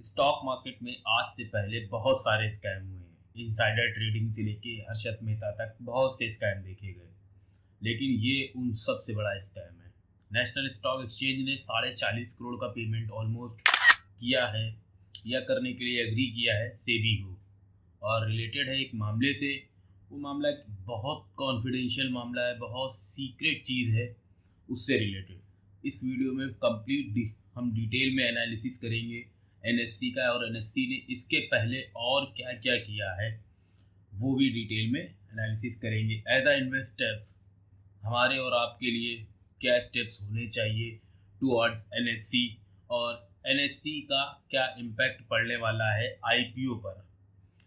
Stock market में आज से पहले बहुत सारे स्कैम हुए हैं। इनसाइडर ट्रेडिंग से लेके हर्षद मेहता तक बहुत से स्कैम देखे गए, लेकिन ये उन सबसे बड़ा स्कैम है। नेशनल स्टॉक एक्सचेंज ने 40.5 करोड़ का पेमेंट ऑलमोस्ट किया है या करने के लिए एग्री किया है सेबी को, और रिलेटेड है एक मामले से। वो मामला एक बहुत कॉन्फिडेंशियल मामला है, बहुत सीक्रेट चीज़ है। उससे रिलेटेड इस वीडियो में हम डिटेल में एनालिसिस करेंगे एनएससी का, और एनएससी ने इसके पहले और क्या क्या किया है वो भी डिटेल में एनालिसिस करेंगे। एज अ इन्वेस्टर्स हमारे और आपके लिए क्या स्टेप्स होने चाहिए टुवर्ड्स एनएससी, और एनएससी का क्या इम्पैक्ट पड़ने वाला है आईपीओ पर।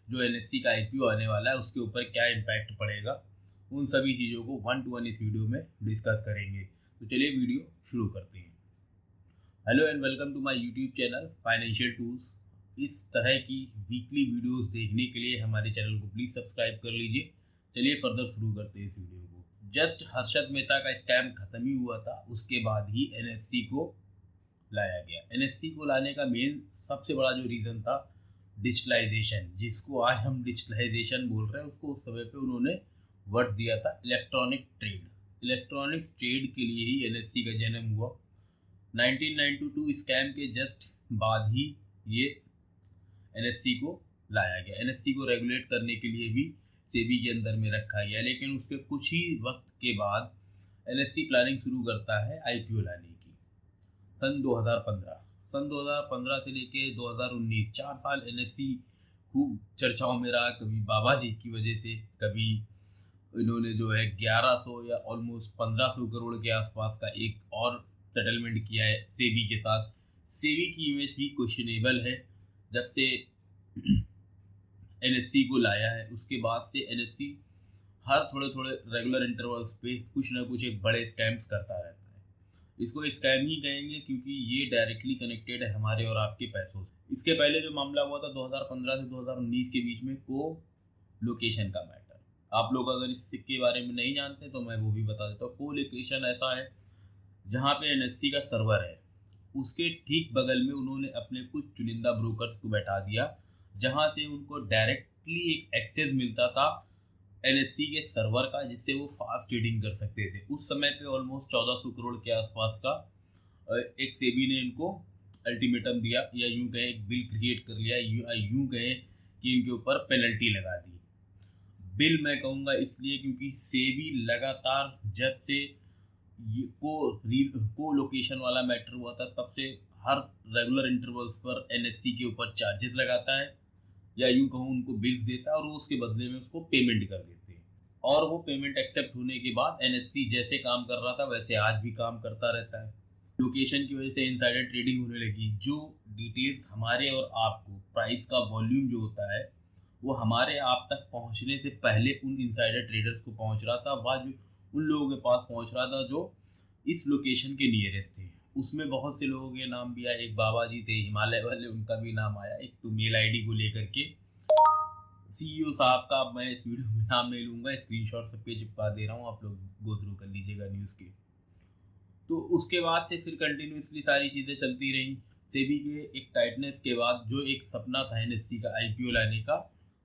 जो एनएससी का आईपीओ आने वाला है उसके ऊपर क्या इम्पैक्ट पड़ेगा, उन सभी चीज़ों को 1 to 1 इस वीडियो में डिस्कस करेंगे। तो चलिए वीडियो शुरू करते हैं। Hello and welcome to my YouTube channel financial tools. इस तरह की वीकली वीडियोस देखने के लिए हमारे चैनल को प्लीज़ सब्सक्राइब कर लीजिए। चलिए फर्दर शुरू करते हैं इस वीडियो को। जस्ट हर्षद मेहता का स्कैम खत्म ही हुआ था, उसके बाद ही एनएससी को लाया गया। एनएससी को लाने का मेन सबसे बड़ा जो रीज़न था डिजिटलाइजेशन, जिसको आज हम डिजिटलाइजेशन बोल रहे हैं, उसको उस समय पे उन्होंने वर्ड दिया था इलेक्ट्रॉनिक ट्रेड। इलेक्ट्रॉनिक ट्रेड के लिए ही एनएससी का जन्म हुआ। 1992 स्कैम के जस्ट बाद ही ये एनएससी को लाया गया। एनएससी को रेगुलेट करने के लिए भी सेबी के अंदर में रखा गया, लेकिन उसके कुछ ही वक्त के बाद एनएससी प्लानिंग शुरू करता है आईपीओ लाने की। सन 2015 से लेके 2019 4 साल एनएससी खूब चर्चाओं में रहा। कभी बाबा जी की वजह से, कभी इन्होंने जो है 1100 या ऑलमोस्ट 1500 करोड़ के आसपास का एक और सेटलमेंट किया है सेबी के साथ। सेबी की इमेज भी क्वेश्चनेबल है। जब से एनएससी को लाया है उसके बाद से एनएससी हर थोड़े थोड़े रेगुलर इंटरवल्स पे कुछ ना कुछ एक बड़े स्कैम्स करता रहता है। इसको स्कैम ही कहेंगे क्योंकि ये डायरेक्टली कनेक्टेड है हमारे और आपके पैसों से। इसके पहले जो मामला हुआ था 2015 से 2019 के बीच में, को लोकेशन का मैटर। आप लोग अगर इसके बारे में नहीं जानते तो मैं वो भी बता देता हूँ। को लोकेशन ऐसा है जहाँ पे एनएससी का सर्वर है, उसके ठीक बगल में उन्होंने अपने कुछ चुनिंदा ब्रोकर्स को बैठा दिया, जहाँ से उनको डायरेक्टली एक एक्सेस मिलता था एनएससी के सर्वर का, जिससे वो फास्ट ट्रेडिंग कर सकते थे। उस समय पे ऑलमोस्ट 1400 करोड़ के आसपास का एक सेबी ने इनको अल्टीमेटम दिया, या यूँ कहें एक बिल क्रिएट कर लिया, यूँ कहें कि इनके ऊपर पेनल्टी लगा दी। बिल मैं कहूँगा इसलिए क्योंकि सेबी लगातार जब से को लोकेशन वाला मैटर हुआ था तब से हर रेगुलर इंटरवल्स पर एनएससी के ऊपर चार्जेस लगाता है, या यूं कहूँ उनको बिल्स देता है, और वो उसके बदले में उसको पेमेंट कर देते हैं। और वो पेमेंट एक्सेप्ट होने के बाद एनएससी जैसे काम कर रहा था वैसे आज भी काम करता रहता है। लोकेशन की वजह से इनसाइडर ट्रेडिंग होने लगी। जो डिटेल्स हमारे और आपको, प्राइस का वॉल्यूम जो होता है वो हमारे आप तक पहुंचने से पहले उन इनसाइडर ट्रेडर्स को पहुंच रहा था, वह जो उन लोगों के पास पहुंच रहा था जो इस लोकेशन के नियरेस्ट थे। उसमें बहुत से लोगों के नाम भी आए। एक बाबा जी थे हिमालय वाले, उनका भी नाम आया। एक तो मेल आईडी को लेकर के सीईओ साहब का मैं इस वीडियो में नाम नहीं लूँगा, स्क्रीनशॉट सब पे चिपका दे रहा हूँ, आप लोग गो थ्रू कर लीजिएगा न्यूज़ के। तो उसके बाद से फिर कंटिन्यूसली सारी चीज़ें चलती रहीं। सेबी के एक टाइटनेस के बाद जो एक सपना था एनएससी का आईपीओ लाने का,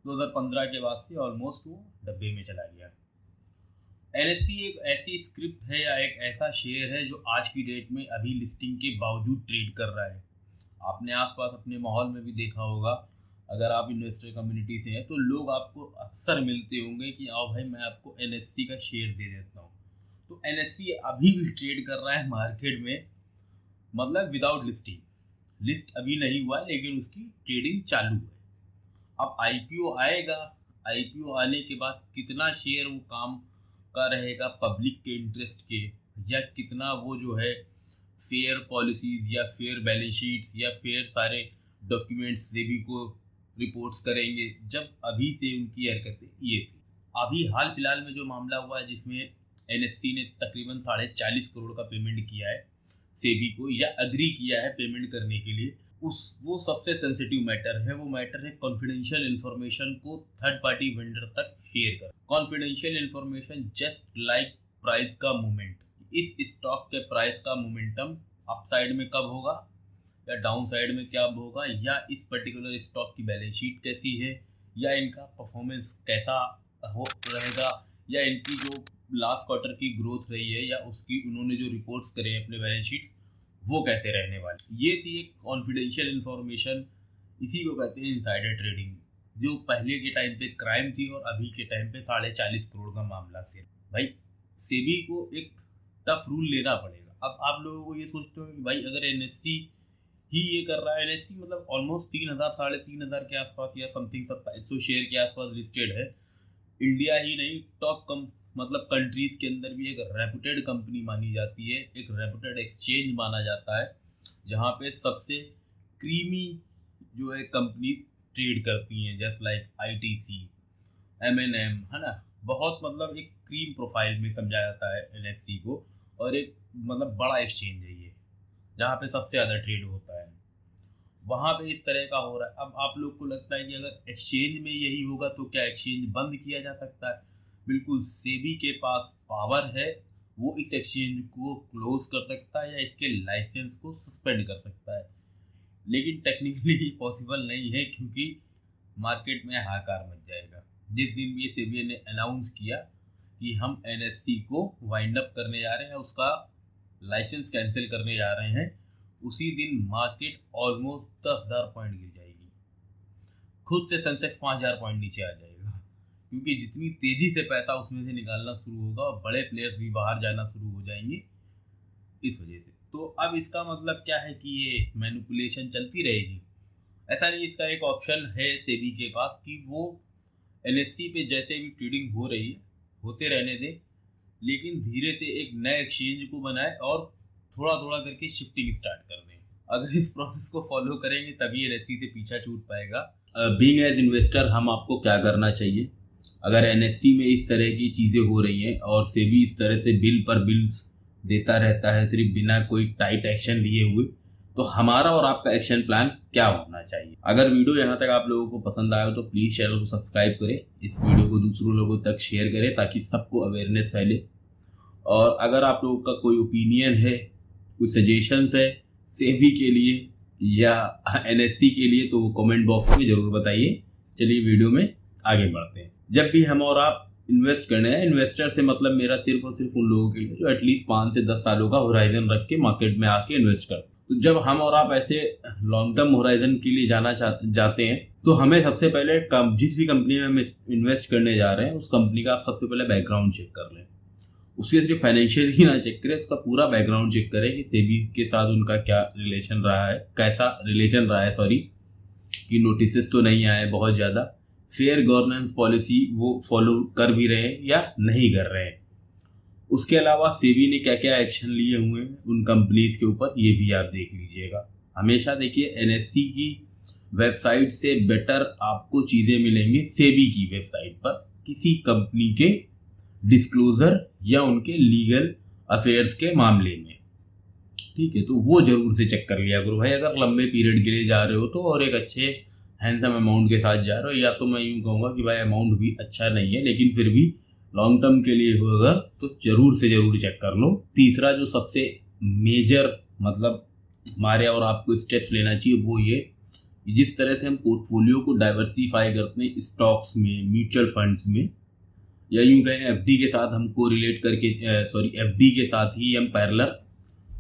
2015 के बाद से ऑलमोस्ट वो डब्बे में चला गया। एनएससी एक ऐसी स्क्रिप्ट है या एक ऐसा शेयर है जो आज की डेट में अभी लिस्टिंग के बावजूद ट्रेड कर रहा है। आपने आसपास अपने माहौल में भी देखा होगा, अगर आप इन्वेस्टर कम्युनिटी से हैं तो लोग आपको अक्सर मिलते होंगे कि आओ भाई मैं आपको एनएससी का शेयर दे देता हूँ। तो एनएससी अभी भी ट्रेड कर रहा है मार्केट में, मतलब विदाउट लिस्टिंग। लिस्ट अभी नहीं हुआ लेकिन उसकी ट्रेडिंग चालू है। अब आईपीओ आएगा, आईपीओ आने के बाद कितना शेयर वो काम का रहेगा पब्लिक के इंटरेस्ट के, या कितना वो जो है फेयर पॉलिसीज या फेयर बैलेंस शीट्स या फेयर सारे डॉक्यूमेंट्स सेबी को रिपोर्ट्स करेंगे, जब अभी से उनकी हरकतें ये थी। अभी हाल फिलहाल में जो मामला हुआ है जिसमें एनएससी ने तकरीबन 40.5 करोड़ का पेमेंट किया है सेबी को, या अग्री किया है पेमेंट करने के लिए, वो सबसे सेंसिटिव मैटर है। वो मैटर है कॉन्फिडेंशियल इन्फॉर्मेशन को थर्ड पार्टी वेंडर्स तक शेयर कर। Confidential information just like price का मूवमेंट। इस स्टॉक के प्राइस का मोमेंटम अपसाइड में कब होगा या डाउन साइड में क्या होगा, या इस पर्टिकुलर स्टॉक की बैलेंस शीट कैसी है, या इनका परफॉर्मेंस कैसा हो रहेगा, या इनकी जो लास्ट क्वार्टर की ग्रोथ रही है या उसकी उन्होंने जो रिपोर्ट्स करे हैं अपने बैलेंस शीट्स वो कैसे रहने वाली। ये थी एक कॉन्फिडेंशियल इन्फॉर्मेशन, इसी को कहते हैं इनसाइडर ट्रेडिंग, जो पहले के टाइम पे क्राइम थी और अभी के टाइम पे 40.5 करोड़ का मामला से। भाई सेबी को एक टफ रूल लेना पड़ेगा। अब आप लोगों को ये सोचते हो कि भाई अगर एनएससी ही ये कर रहा है, एनएससी मतलब ऑलमोस्ट 3,000 3,500 के आसपास या समथिंग 2700 शेयर के आसपास लिस्टेड है। इंडिया ही नहीं, टॉप मतलब कंट्रीज के अंदर भी एक रेपुटेड कंपनी मानी जाती है, एक रेपुटेड एक्सचेंज माना जाता है, जहाँ पे सबसे क्रीमी जो है कंपनी ट्रेड करती हैं, जस्ट लाइक आईटीसी, एमएनएम, है ना। बहुत मतलब एक क्रीम प्रोफाइल में समझा जाता है एनएससी को, और एक मतलब बड़ा एक्सचेंज है ये, जहाँ पे सबसे ज़्यादा ट्रेड होता है, वहाँ पे इस तरह का हो रहा है। अब आप लोग को लगता है कि अगर एक्सचेंज में यही होगा तो क्या एक्सचेंज बंद किया जा सकता है? बिल्कुल, सेबी के पास पावर है, वो इस एक्सचेंज को क्लोज कर सकता है या इसके लाइसेंस को सस्पेंड कर सकता है, लेकिन टेक्निकली पॉसिबल नहीं है, क्योंकि मार्केट में हाहाकार मच जाएगा। जिस दिन भी सेबी ने अनाउंस किया कि हम एनएससी को वाइंड अप करने जा रहे हैं, उसका लाइसेंस कैंसिल करने जा रहे हैं, उसी दिन मार्केट ऑलमोस्ट 10,000 पॉइंट गिर जाएगी। खुद से सेंसेक्स 5,000 पॉइंट नीचे आ जाएगा, क्योंकि जितनी तेजी से पैसा उसमें से निकालना शुरू होगा और बड़े प्लेयर्स भी बाहर जाना शुरू हो जाएंगे इस वजह से। तो अब इसका मतलब क्या है कि ये मैनिपुलेशन चलती रहेगी? ऐसा नहीं, इसका एक ऑप्शन है सेबी के पास कि वो एनएससी पे जैसे भी ट्रेडिंग हो रही है होते रहने दें, लेकिन धीरे से एक नए एक्सचेंज को बनाए और थोड़ा थोड़ा करके शिफ्टिंग स्टार्ट कर दें। अगर इस प्रोसेस को फॉलो करेंगे तभी एनएससी से पीछा छूट पाएगा। बीइंग एज इन्वेस्टर हम आपको क्या करना चाहिए? अगर एनएससी में इस तरह की चीज़ें हो रही हैं और सेबी इस तरह से बिल पर बिल्स देता रहता है सिर्फ बिना कोई टाइट एक्शन लिए हुए, तो हमारा और आपका एक्शन प्लान क्या होना चाहिए? अगर वीडियो यहाँ तक आप लोगों को पसंद आया हो तो प्लीज़ चैनल को सब्सक्राइब करें, इस वीडियो को दूसरों लोगों तक शेयर करें ताकि सबको अवेयरनेस फैले। और अगर आप लोगों का कोई ओपिनियन है, कोई सजेशंस है सेबी के लिए या एनएससी के लिए, तो वो कमेंट बॉक्स में ज़रूर बताइए। चलिए वीडियो में आगे बढ़ते हैं। जब भी हम और आप इन्वेस्ट करने हैं, इन्वेस्टर से मतलब मेरा सिर्फ और सिर्फ उन लोगों के लिए जो एटलीस्ट 5 से 10 सालों का होराइजन रख के मार्केट में आके इन्वेस्ट करते हैं। तो जब हम और आप ऐसे लॉन्ग टर्म होराइजन के लिए जाते हैं, तो हमें सबसे पहले जिस भी कंपनी में हम इन्वेस्ट करने जा रहे हैं उस कंपनी का आप सबसे पहले बैकग्राउंड चेक कर लें। उसके सिर्फ फाइनेंशियल ही ना चेक करें, उसका पूरा बैकग्राउंड चेक करें कि सेबी के साथ उनका क्या रिलेशन रहा है, कैसा रिलेशन रहा है, कि नोटिस तो नहीं आए बहुत ज़्यादा, फेयर गवर्नेंस पॉलिसी वो फॉलो कर भी रहे हैं या नहीं कर रहे हैं। उसके अलावा सेबी ने क्या क्या एक्शन लिए हुए हैं उन कंपनीज के ऊपर, ये भी आप देख लीजिएगा। हमेशा देखिए एनएससी की वेबसाइट से बेटर आपको चीज़ें मिलेंगी सेबी की वेबसाइट पर, किसी कंपनी के डिस्क्लोजर या उनके लीगल अफेयर्स के मामले में। ठीक है, तो वो जरूर से चेक कर लिया करो भाई। अगर लंबे पीरियड के लिए जा रहे हो तो, और एक अच्छे हैंडसम अमाउंट के साथ जा रहे हो, या तो मैं यूँ कहूँगा कि भाई अमाउंट भी अच्छा नहीं है लेकिन फिर भी लॉन्ग टर्म के लिए होगा तो जरूर से जरूर चेक कर लो। तीसरा जो सबसे मेजर मतलब हमारे और आपको स्टेप्स लेना चाहिए वो ये, जिस तरह से हम पोर्टफोलियो को डाइवर्सिफाई करते हैं स्टॉक्स में, म्यूचुअल फंड्स में, या यूँ कहें एफडी के साथ हम को रिलेट करके एफडी के साथ ही हम पैरेलल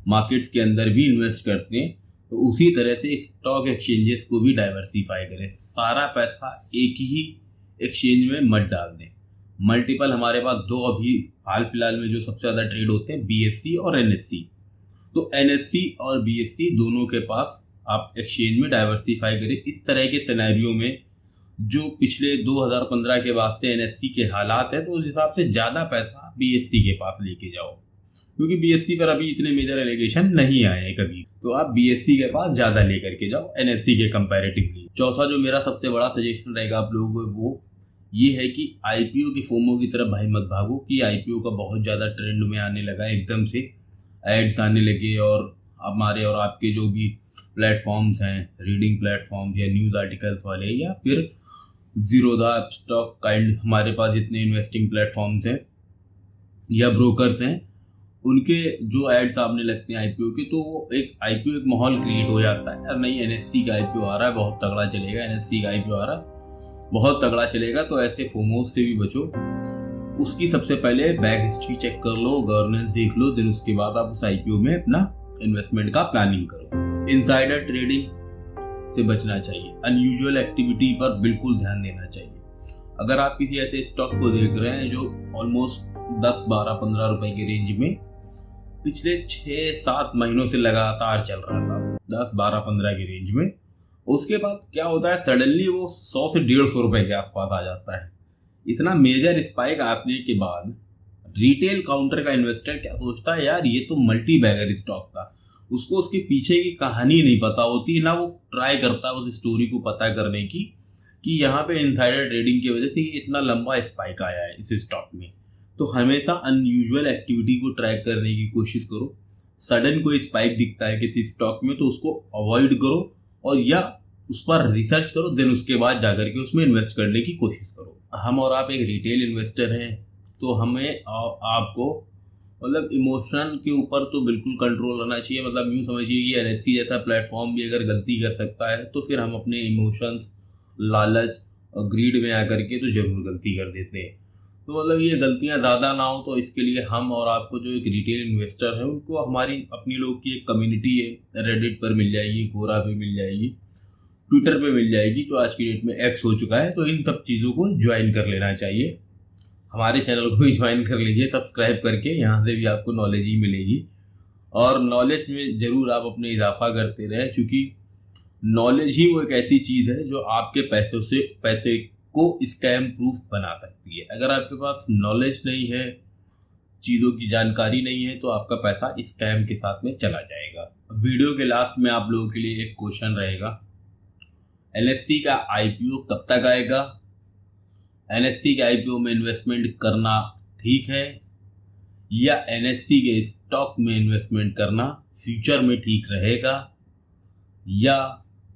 मार्केट्स के अंदर भी इन्वेस्ट करते हैं, तो उसी तरह से स्टॉक एक्सचेंजेस को भी डाइवर्सिफाई करें। सारा पैसा एक ही एक्सचेंज में मत डाल दें। मल्टीपल हमारे पास दो अभी हाल फिलहाल में जो सबसे ज़्यादा ट्रेड होते हैं बीएससी और एनएससी, तो एनएससी और बीएससी दोनों के पास आप एक्सचेंज में डाइवर्सिफाई करें। इस तरह के सिनेरियो में जो पिछले 2015 के बाद से एनएससी के हालात है, तो उस हिसाब से ज़्यादा पैसा बीएससी के पास लेके जाओ, क्योंकि बीएससी पर अभी इतने मेजर एलिगेशन नहीं आए कभी, तो आप बीएससी के पास ज़्यादा लेकर के जाओ एनएससी के कंपैरेटिवली। चौथा जो मेरा सबसे बड़ा सजेशन रहेगा आप लोगों को वो ये है कि आईपीओ की फोमो की तरफ भाई मत भागो, कि आईपीओ का बहुत ज़्यादा ट्रेंड में आने लगा है, एकदम से एड्स आने लगे, और हमारे और आपके जो भी प्लेटफॉर्म्स हैं, रीडिंग प्लेटफॉर्म्स या न्यूज़ आर्टिकल्स वाले, या फिर जीरोधा स्टॉक काइंड, हमारे पास जितने इन्वेस्टिंग प्लेटफॉर्म्स हैं या ब्रोकर्स हैं, उनके जो एड्स सामने लगते हैं आईपीओ के, तो वो एक आईपीओ एक माहौल क्रिएट हो जाता है, यार नहीं एनएससी का आईपीओ आ रहा है बहुत तगड़ा चलेगा, एनएससी का आईपीओ आ रहा है बहुत तगड़ा चलेगा। तो ऐसे फोमोस से भी बचो। उसकी सबसे पहले बैक हिस्ट्री चेक कर लो, गवर्नेंस देख लो, देन उसके बाद आप उस आईपीओ में अपना इन्वेस्टमेंट का प्लानिंग करो। इनसाइडर ट्रेडिंग से बचना चाहिए, अनयूजुअल एक्टिविटी पर बिल्कुल ध्यान देना चाहिए। अगर आप किसी ऐसे स्टॉक को देख रहे हैं जो ऑलमोस्ट 10, 12, 15 रुपए के रेंज में पिछले 6-7 महीनों से लगातार चल रहा था, 10, 12, 15 के रेंज में, उसके बाद क्या होता है सडनली वो 100 से 150 रुपए के आसपास आ जाता है। इतना मेजर स्पाइक आने के बाद रिटेल काउंटर का इन्वेस्टर क्या सोचता है, यार ये तो मल्टी बैगर स्टॉक था, उसको उसके पीछे की कहानी नहीं पता होती, ना वो ट्राई करता है उस स्टोरी को पता करने की कि यहाँ पे इनसाइडर ट्रेडिंग की वजह से इतना लंबा स्पाइक आया है इस स्टॉक में। तो हमेशा अनयूजुअल एक्टिविटी को ट्रैक करने की कोशिश करो। सडन कोई स्पाइक दिखता है किसी स्टॉक में तो उसको अवॉइड करो और या उस पर रिसर्च करो, देन उसके बाद जाकर के उसमें इन्वेस्ट करने की कोशिश करो। हम और आप एक रिटेल इन्वेस्टर हैं, तो हमें आपको मतलब इमोशन के ऊपर तो बिल्कुल कंट्रोल रहना चाहिए। मतलब यूँ समझिए कि एनएससी जैसा प्लेटफॉर्म भी अगर गलती कर सकता है तो फिर हम अपने इमोशंस, लालच और ग्रीड में आकर के तो जरूर गलती कर देते हैं। तो मतलब ये गलतियां ज़्यादा ना हो, तो इसके लिए हम और आपको जो एक रिटेल इन्वेस्टर है उनको हमारी अपनी लोग की एक कम्युनिटी है, रेडिट पर मिल जाएगी, कोरा पे मिल जाएगी, ट्विटर पे मिल जाएगी, जो आज की डेट में एक्स हो चुका है। तो इन सब चीज़ों को ज्वाइन कर लेना चाहिए। हमारे चैनल को भी ज्वाइन कर लीजिए सब्सक्राइब करके, यहाँ से भी आपको नॉलेज ही मिलेगी और नॉलेज में ज़रूर आप अपने इजाफा करते रहें, क्योंकि नॉलेज ही वो एक ऐसी चीज़ है जो आपके पैसे को स्कैम प्रूफ बना सकती है। अगर आपके पास नॉलेज नहीं है, चीज़ों की जानकारी नहीं है, तो आपका पैसा स्कैम के साथ में चला जाएगा। वीडियो के लास्ट में आप लोगों के लिए एक क्वेश्चन रहेगा, एनएससी का आईपीओ कब तक आएगा? एनएससी के आईपीओ में इन्वेस्टमेंट करना ठीक है या एनएससी के स्टॉक में इन्वेस्टमेंट करना फ्यूचर में ठीक रहेगा? या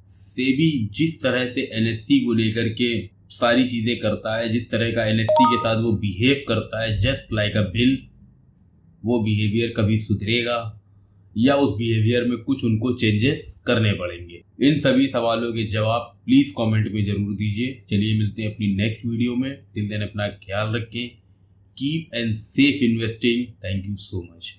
सेबी जिस तरह से एनएससी को लेकर के सारी चीज़ें करता है, जिस तरह का एनएससी के साथ वो बिहेव करता है जस्ट लाइक अ बिल, वो बिहेवियर कभी सुधरेगा या उस बिहेवियर में कुछ उनको चेंजेस करने पड़ेंगे? इन सभी सवालों के जवाब प्लीज़ कमेंट में ज़रूर दीजिए। चलिए मिलते हैं अपनी नेक्स्ट वीडियो में। टिल देन अपना ख्याल रखें। Keep and safe investing. Thank you so much.